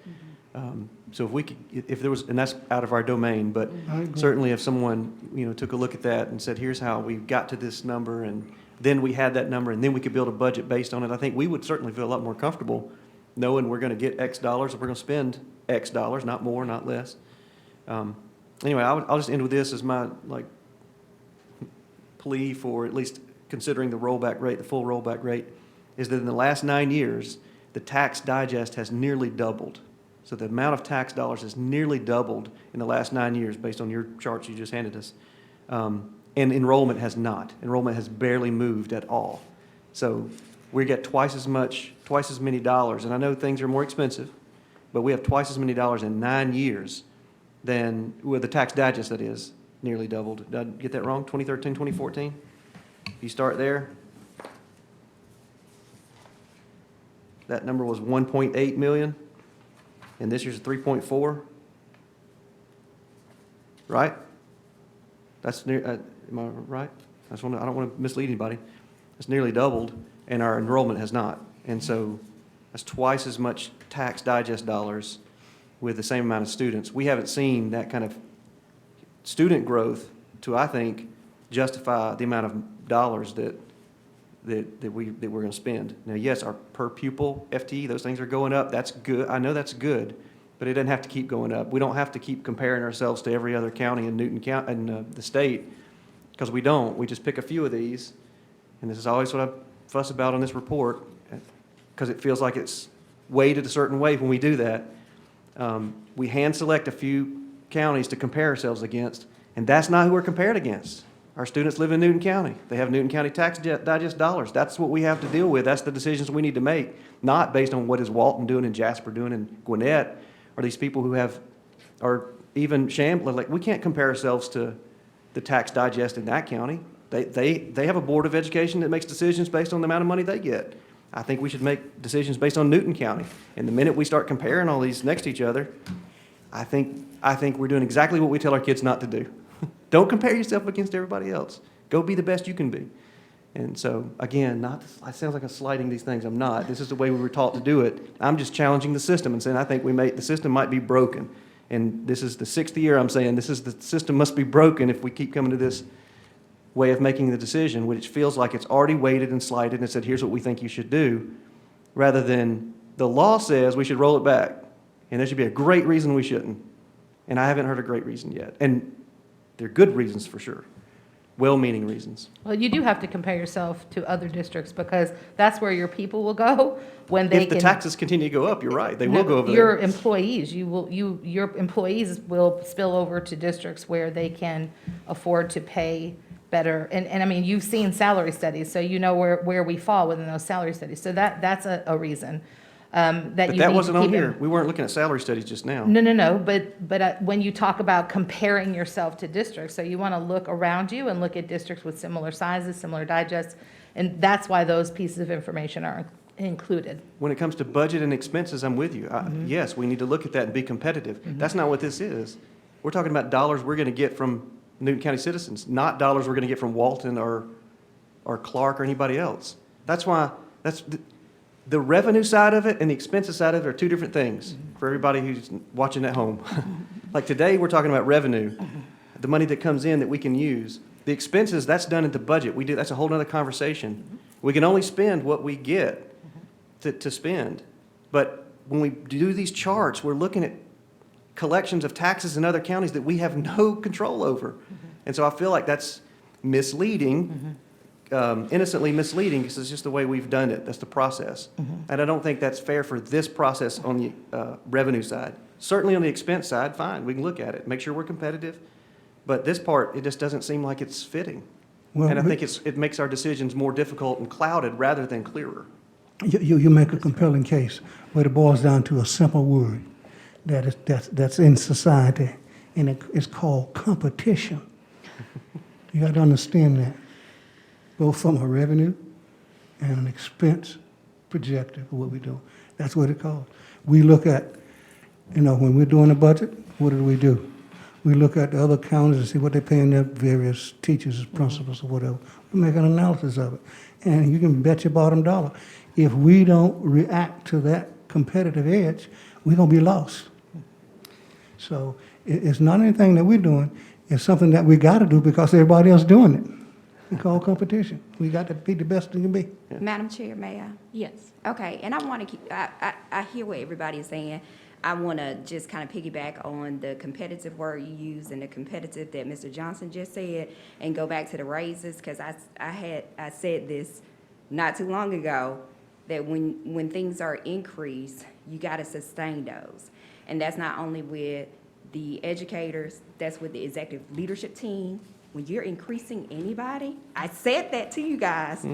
Mm-hmm. So if there was, and that's out of our domain, but certainly if someone, took a look at that and said, here's how we got to this number, and then we had that number, and then we could build a budget based on it, I think we would certainly feel a lot more comfortable knowing we're going to get X dollars, and we're going to spend X dollars, not more, not less. Anyway, I'll just end with this as my plea for at least considering the rollback rate, the full rollback rate, is that in the last 9 years, the tax digest has nearly doubled. So the amount of tax dollars has nearly doubled in the last 9 years based on your charts you just handed us. And enrollment has not. Enrollment has barely moved at all. So we get twice as many dollars. And I know things are more expensive, but we have twice as many dollars in 9 years than, with the tax digest that is, nearly doubled. Did I get that wrong? 2013, 2014? If you start there, that number was 1.8 million. And this year's 3.4, right? That's near. Am I right? I don't want to mislead anybody. It's nearly doubled, and our enrollment has not. And so that's twice as much tax digest dollars with the same amount of students. We haven't seen that kind of student growth to, I think, justify the amount of dollars that we're going to spend. Now, yes, our per pupil FTE, those things are going up. That's good. I know that's good, but it doesn't have to keep going up. We don't have to keep comparing ourselves to every other county in Newton County and the state, because we don't. We just pick a few of these, and this is always what I fuss about on this report, because it feels like it's weighted a certain way when we do that. We hand select a few counties to compare ourselves against, and that's not who we're compared against. Our students live in Newton County. They have Newton County tax digest dollars. That's what we have to deal with. That's the decisions we need to make, not based on what is Walton doing and Jasper doing and Gwinnett, or these people who or even Champlain. Like, we can't compare ourselves to the tax digest in that county. They have a board of education that makes decisions based on the amount of money they get. I think we should make decisions based on Newton County. And the minute we start comparing all these next to each other, I think we're doing exactly what we tell our kids not to do. Don't compare yourself against everybody else. Go be the best you can be. And so, again, it sounds like I'm slighting these things. I'm not. This is the way we were taught to do it. I'm just challenging the system and saying I think the system might be broken. And this is the 6th year I'm saying the system must be broken if we keep coming to this way of making the decision, which feels like it's already weighted and slighted and said, here's what we think you should do, rather than the law says we should roll it back. And there should be a great reason we shouldn't. And I haven't heard a great reason yet. And they're good reasons for sure, well-meaning reasons. Well, you do have to compare yourself to other districts, because that's where your people will go when they If the taxes continue to go up, you're right, they will go over Your there. employees, your employees will spill over to districts where they can afford to pay better. And I mean, you've seen salary studies, so you know where we fall within those salary studies. So that's a reason. that you But need that to wasn't on keep in- here. We weren't looking at salary studies just now. No, but when you talk about comparing yourself to districts, so you want to look around you and look at districts with similar sizes, similar digests, and that's why those pieces of information are included. When it comes to budget and expenses, I'm with you. Yes, we need to look at that and be competitive. That's not what this is. We're talking about dollars we're going to get from Newton County citizens, not dollars we're going to get from Walton or Clark or anybody else. That's why, the revenue side of it and the expenses side of it are two different things for everybody who's watching at home. Like today, we're talking about revenue, the money that comes in that we can use. The expenses, that's done at the budget. That's a whole nother conversation. We can only spend what we get to spend. But when we do these charts, we're looking at collections of taxes in other counties that we have no control over. And so I feel like that's misleading, innocently misleading, because it's just the way we've done it. That's the process. And I don't think that's fair for this process on the revenue side. Certainly on the expense side, fine, we can look at it, make sure we're competitive. But this part, it just doesn't seem like it's fitting. Well, And I think it makes our decisions more difficult and clouded rather than clearer. You make a compelling case, but it boils down to a simple word that's in society, and it's called competition. You got to understand that, both from a revenue and an expense projective of what we do. That's what it calls. We look at, when we're doing a budget, what do? We look at the other counties and see what they're paying their various teachers, principals, or whatever. We make an analysis of it. And you can bet your bottom dollar, if we don't react to that competitive edge, we're going to be lost. So it's not anything that we're doing. It's something that we got to do because everybody else doing it. It's called competition. We got to be the best we can be. Madam Chair, may I? Yes. Okay, and I want to keep, I hear what everybody is saying. I want to just kind of piggyback on the competitive word you used and the competitive that Mr. Johnson just said, and go back to the raises, because I said this not too long ago, that when things are increased, you got to sustain those. And that's not only with the educators, that's with the executive leadership team. When you're increasing anybody, I said that to you guys,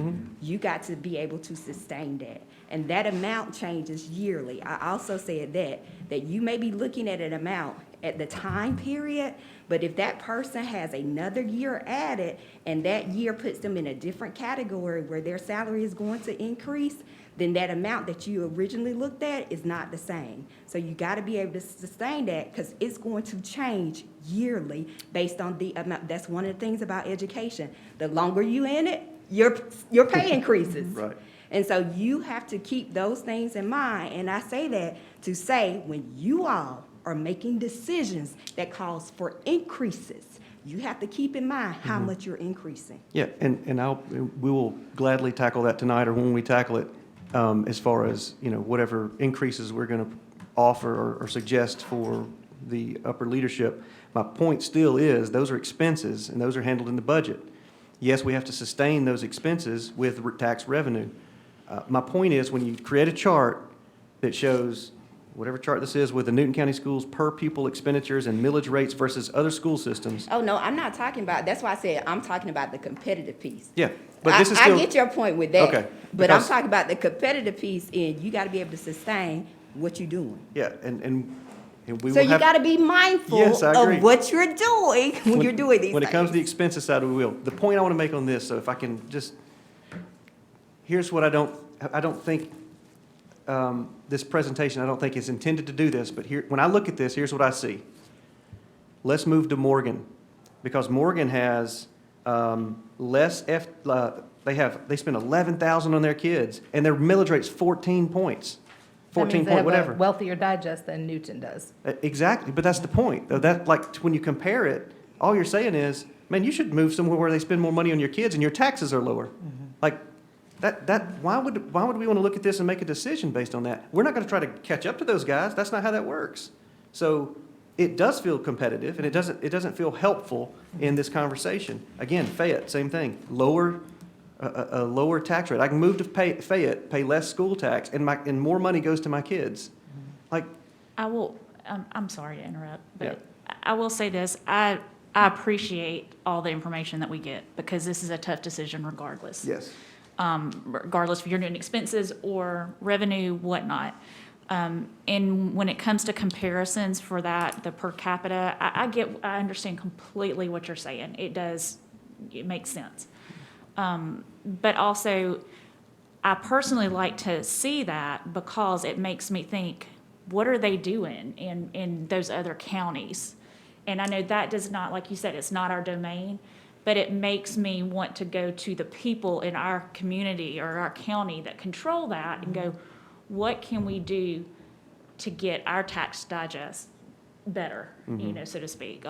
you got to be able to sustain that. And that amount changes yearly. I also said that you may be looking at an amount at the time period, but if that person has another year added and that year puts them in a different category where their salary is going to increase, then that amount that you originally looked at is not the same. So you got to be able to sustain that, because it's going to change yearly based on the amount. That's one of the things about education. The longer you in it, your pay increases. Right. And so you have to keep those things in mind. And I say that to say, when you all are making decisions that cause for increases, you have to keep in mind how much you're increasing. Yeah, and we will gladly tackle that tonight or when we tackle it, as far as, whatever increases we're going to offer or suggest for the upper leadership. My point still is, those are expenses, and those are handled in the budget. Yes, we have to sustain those expenses with tax revenue. My point is, when you create a chart that shows, whatever chart this is, with the Newton County Schools per pupil expenditures and millage rates versus other school systems. Oh, no, I'm not talking about, that's why I said I'm talking about the competitive piece. Yeah, but this is still. I get your point with that. Okay, But I'm because- talking about the competitive piece, and you got to be able to sustain what you're doing. Yeah, and we will So you have. got to be mindful Yes, I agree. of what you're doing when you're doing these When it comes to the things. expenses side, we will. The point I want to make on this, so if I can just, here's what I don't think, this presentation, I don't think is intended to do this, but here, when I look at this, here's what I see. Let's move to Morgan, because Morgan has less, they spend 11,000 on their kids, and their millage rate's 14 points. That means 14 they point have a whatever. wealthier digest than Newton does. Exactly, but that's the point. That, like, when you compare it, all you're saying is, man, you should move somewhere where they spend more money on your kids and your taxes are lower. Like, why would we want to look at this and make a decision based on that? We're not going to try to catch up to those guys. That's not how that works. So it does feel competitive, and it doesn't feel helpful in this conversation. Again, Fayette, same thing. A lower tax rate. I can move to Fayette, pay less school tax, and more money goes to my kids. Like, I will, I'm sorry to interrupt, Yeah. but I will say this. I appreciate all the information that we get, because this is a tough decision regardless. yes. regardless if you're doing expenses or revenue, whatnot. And when it comes to comparisons for that, the per capita, I understand completely what you're saying. It makes sense. But also, I personally like to see that because it makes me think, what are they doing in those other counties? And I know that does not, like you said, it's not our domain, but it makes me want to go to the people in our community or our county that control that and go, what can we do to get our tax digest better, so to speak?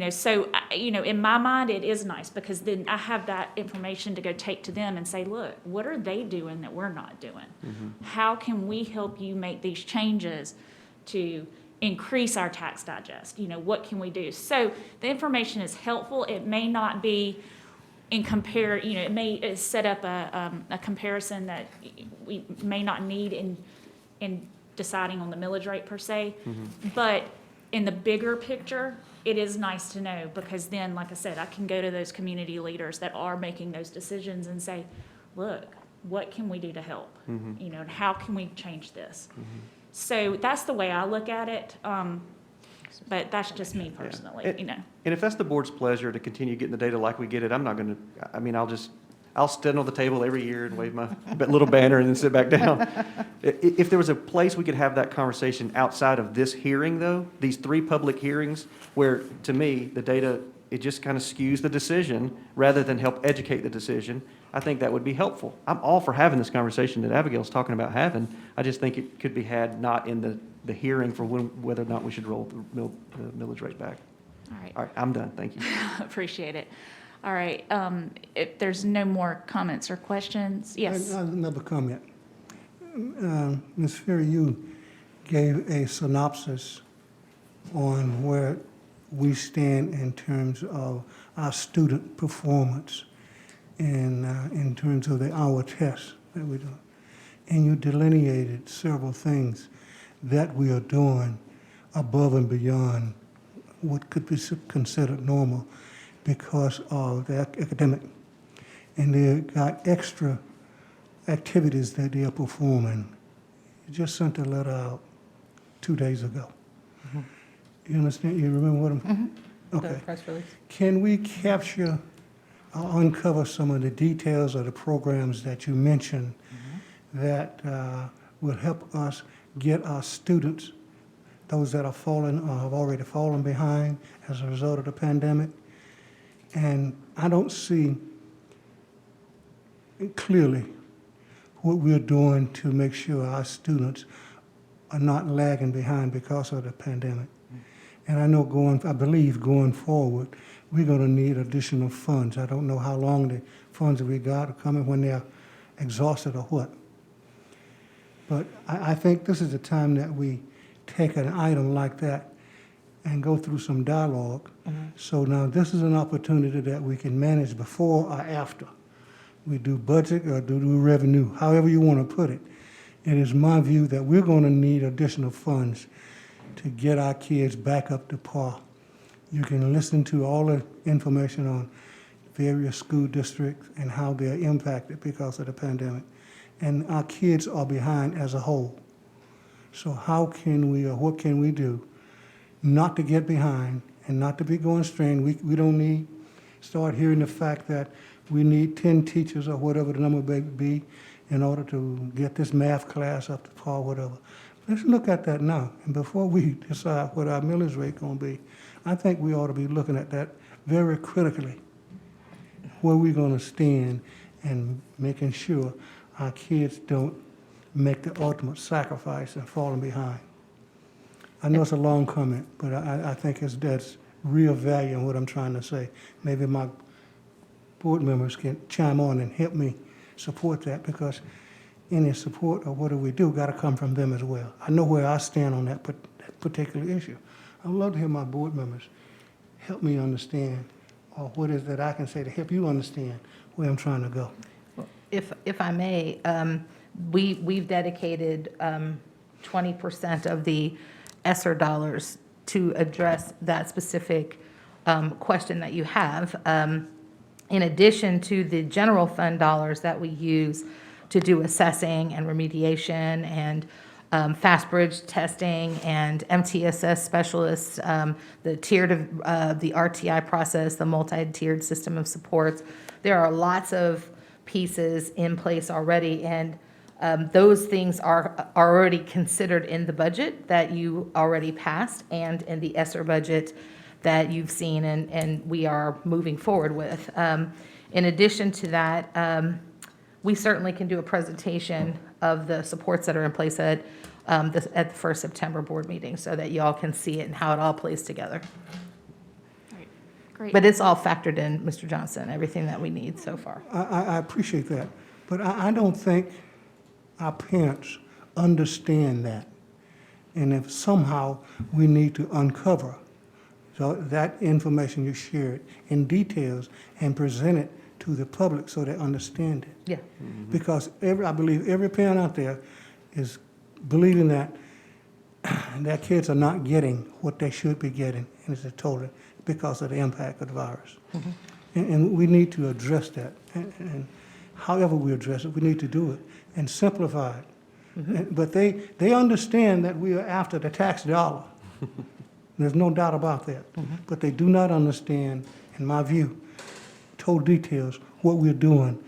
So, in my mind, it is nice because then I have that information to go take to them and say, look, what are they doing that we're not doing? How can we help you make these changes to increase our tax digest? What can we do? So the information is helpful. It may not be it may set up a comparison that we may not need in deciding on the millage rate per se. But in the bigger picture, it is nice to know because then, like I said, I can go to those community leaders that are making those decisions and say, look, what can we do to help? And how can we change this? So that's the way I look at it. But that's just me personally, And if that's the board's pleasure to continue getting the data like we get it, I'm not going to, I'll stand on the table every year and wave my little banner and then sit back down. If there was a place we could have that conversation outside of this hearing, though, these 3 public hearings, where, to me, the data, it just kind of skews the decision rather than help educate the decision, I think that would be helpful. I'm all for having this conversation that Abigail's talking about having. I just think it could be had not in the hearing for whether or not we should roll the millage rate back. All right. All right, I'm done. Thank you. Appreciate it. All right, if there's no more comments or questions, yes. Another comment. Ms. Ferry, you gave a synopsis on where we stand in terms of our student performance and in terms of the hour tests that we do. And you delineated several things that we are doing above and beyond what could be considered normal because of the academic. And they got extra activities that they are performing. You just sent a letter out 2 days ago. You understand? You remember what I'm? Okay. The press release. Can we capture or uncover some of the details of the programs that you mentioned that will help us get our students, those that are fallen or have already fallen behind as a result of the pandemic? And I don't see clearly what we're doing to make sure our students are not lagging behind because of the pandemic. And I believe going forward, we're going to need additional funds. I don't know how long the funds that we got are coming, when they're exhausted or what. But I think this is the time that we take an item like that and go through some dialogue. So now this is an opportunity that we can manage before or after. We do budget or do revenue, however you want to put it. It is my view that we're going to need additional funds to get our kids back up to par. You can listen to all the information on various school districts and how they're impacted because of the pandemic. And our kids are behind as a whole. So how can we, or what can we do not to get behind and not to be going strained? We don't need, start hearing the fact that we need 10 teachers or whatever the number may be in order to get this math class up to par, whatever. Let's look at that now. And before we decide what our millage rate gonna be, I think we ought to be looking at that very critically, where we're gonna stand and making sure our kids don't make the ultimate sacrifice and falling behind. I know it's a long comment, but I think that's real value in what I'm trying to say. Maybe my board members can chime on and help me support that, because any support or what do we do got to come from them as well. I know where I stand on that particular issue. I would love to hear my board members help me understand, or what is that I can say to help you understand where I'm trying to go. If I may, we've dedicated 20% of the ESSER dollars to address that specific question that you have. in addition to the general fund dollars that we use to do assessing and remediation and fast bridge testing and MTSS specialists, the tiered, the RTI process, the multi-tiered system of supports. There are lots of pieces in place already, and those things are already considered in the budget that you already passed and in the ESSER budget that you've seen and we are moving forward with. In addition to that, we certainly can do a presentation of the supports that are in place at the first September board meeting so that y'all can see it and how it all plays together. All right, great. But it's all factored in, Mr. Johnson, everything that we need so far. I appreciate that, but I don't think our parents understand that. And if somehow we need to uncover so that information you shared in details and present it to the public so they understand it. Yeah. Because I believe every parent out there is believing that their kids are not getting what they should be getting, and it's a total because of the impact of the virus. And we need to address that. And however we address it, we need to do it and simplify it. But they understand that we are after the tax dollar. There's no doubt about that. But they do not understand, in my view, total details, what we're doing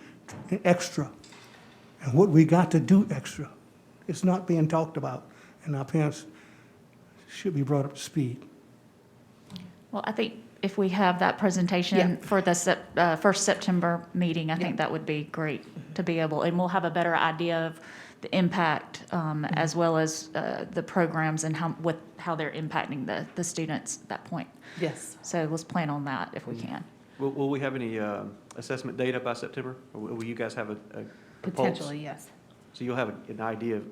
extra and what we got to do extra. It's not being talked about, and our parents should be brought up to speed. Well, I think if we have that presentation Yeah. for the first September meeting, I think that would be great to be able, and we'll have a better idea of the impact as well as the programs and how they're impacting the students at that point. Yes. So let's plan on that if we can. Will we have any assessment data by September? Or will you guys have a pulse? Potentially, yes. So you'll have an idea of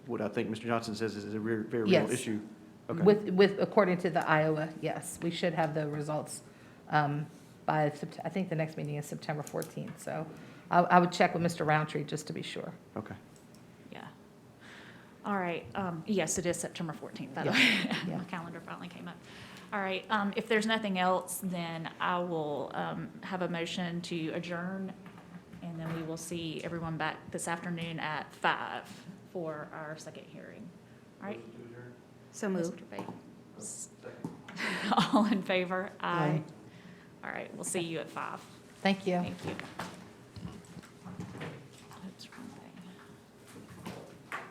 what I think Mr. Johnson says is a very real Yes. issue? Okay. With, according to the Iowa, yes, we should have the results by, I think the next meeting is September 14th. So I would check with Mr. Roundtree just to be sure. Okay. Yeah. All right. Yes, it is September 14th, by the Yeah. way. Yeah. My calendar finally came up. All right. If there's nothing else, then I will have a motion to adjourn, and then we will see everyone back this afternoon at 5 for our second hearing. All right? So moved. Mr. Bates? All in favor? Aye. All right. We'll see you at 5. Thank you. Thank you.